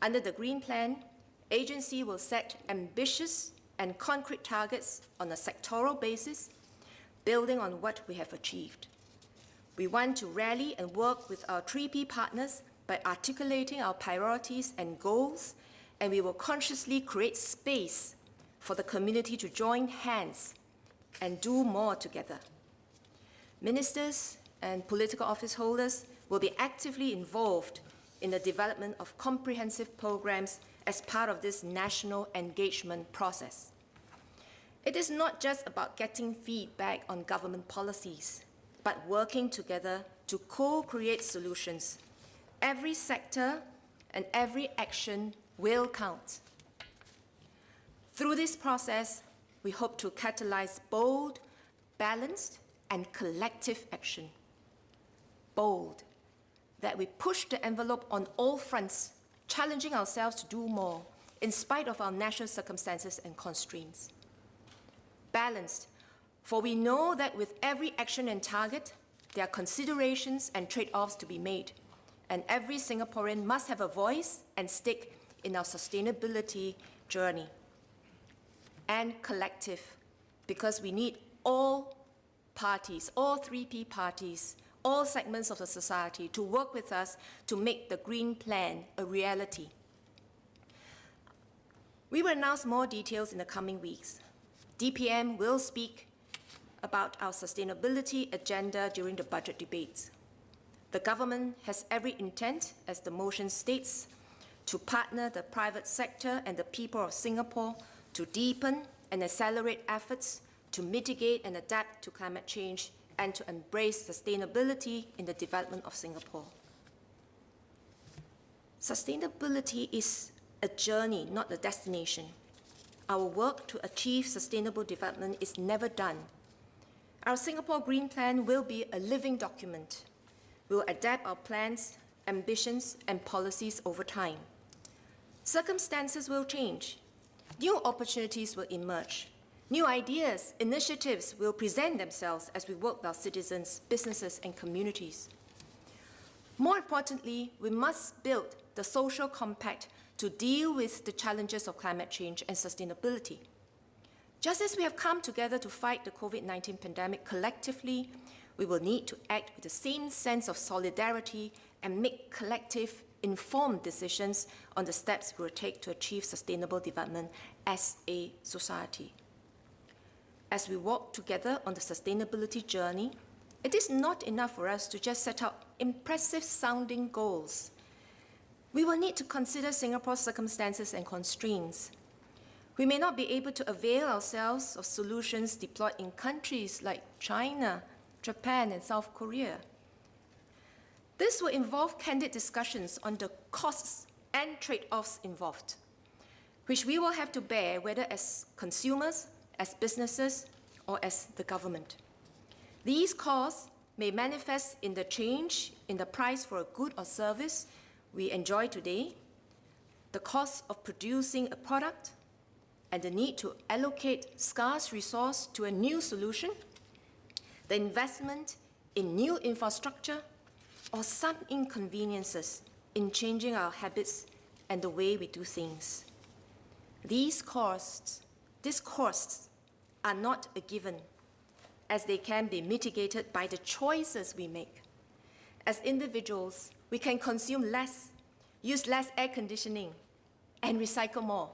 Under the Green Plan, agency will set ambitious and concrete targets on a sectoral basis, building on what we have achieved. We want to rally and work with our 3P partners by articulating our priorities and goals, and we will consciously create space for the community to join hands and do more together. Ministers and political office holders will be actively involved in the development of comprehensive programs as part of this national engagement process. It is not just about getting feedback on government policies, but working together to co-create solutions. Every sector and every action will count. Through this process, we hope to catalyze bold, balanced, and collective action. Bold, that we push the envelope on all fronts, challenging ourselves to do more in spite of our national circumstances and constraints. Balanced, for we know that with every action and target, there are considerations and trade-offs to be made, and every Singaporean must have a voice and stake in our sustainability journey. And collective, because we need all parties, all 3P parties, all segments of the society to work with us to make the Green Plan a reality. We will announce more details in the coming weeks. DPM will speak about our sustainability agenda during the budget debates. The government has every intent, as the motion states, to partner the private sector and the people of Singapore to deepen and accelerate efforts to mitigate and adapt to climate change and to embrace sustainability in the development of Singapore. Sustainability is a journey, not a destination. Our work to achieve sustainable development is never done. Our Singapore Green Plan will be a living document. We will adapt our plans, ambitions, and policies over time. Circumstances will change. New opportunities will emerge. New ideas, initiatives will present themselves as we work with our citizens, businesses, and communities. More importantly, we must build the social compact to deal with the challenges of climate change and sustainability. Just as we have come together to fight the COVID-19 pandemic collectively, we will need to act with the same sense of solidarity and make collective, informed decisions on the steps we will take to achieve sustainable development as a society. As we walk together on the sustainability journey, it is not enough for us to just set out impressive-sounding goals. We will need to consider Singapore's circumstances and constraints. We may not be able to avail ourselves of solutions deployed in countries like China, Japan, and South Korea. This will involve candid discussions on the costs and trade-offs involved, which we will have to bear whether as consumers, as businesses, or as the government. These costs may manifest in the change in the price for a good or service we enjoy today, the cost of producing a product, and the need to allocate scarce resource to a new solution, the investment in new infrastructure, or some inconveniences in changing our habits and the way we do things. These costs are not a given, as they can be mitigated by the choices we make. As individuals, we can consume less, use less air conditioning, and recycle more.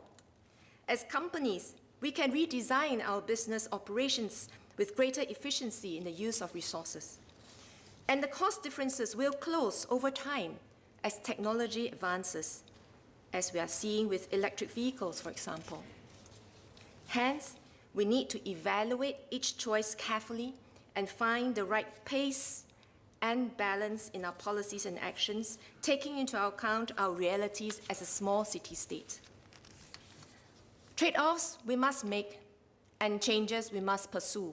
As companies, we can redesign our business operations with greater efficiency in the use of resources. And the cost differences will close over time as technology advances, as we are seeing with electric vehicles, for example. Hence, we need to evaluate each choice carefully and find the right pace and balance in our policies and actions, taking into account our realities as a small city-state. Trade-offs we must make and changes we must pursue,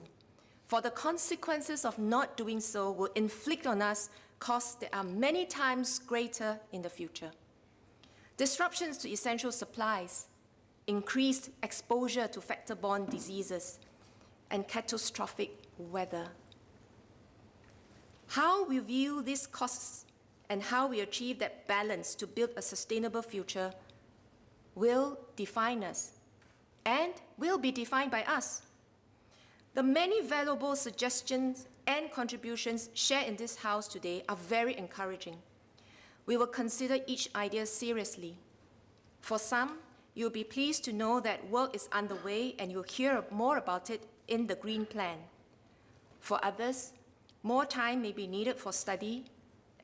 for the consequences of not doing so will inflict on us costs that are many times greater in the future. Disruptions to essential supplies, increased exposure to vector-borne diseases, and catastrophic weather. How we view these costs and how we achieve that balance to build a sustainable future will define us and will be defined by us. The many valuable suggestions and contributions shared in this House today are very encouraging. We will consider each idea seriously. For some, you'll be pleased to know that work is underway and you'll hear more about it in the Green Plan. For others, more time may be needed for study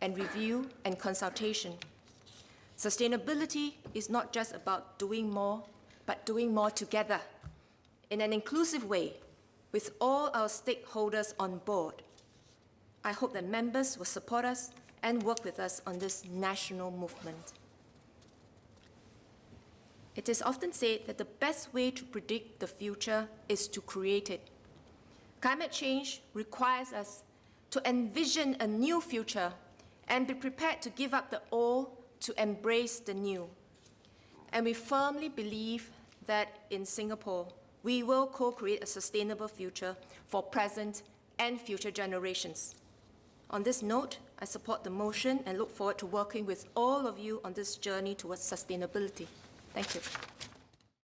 and review and consultation. Sustainability is not just about doing more, but doing more together in an inclusive way with all our stakeholders on board. I hope that members will support us and work with us on this national movement. It is often said that the best way to predict the future is to create it. Climate change requires us to envision a new future and be prepared to give up the old to embrace the new. And we firmly believe that in Singapore, we will co-create a sustainable future for present and future generations. On this note, I support the motion and look forward to working with all of you on this journey towards sustainability. Thank you.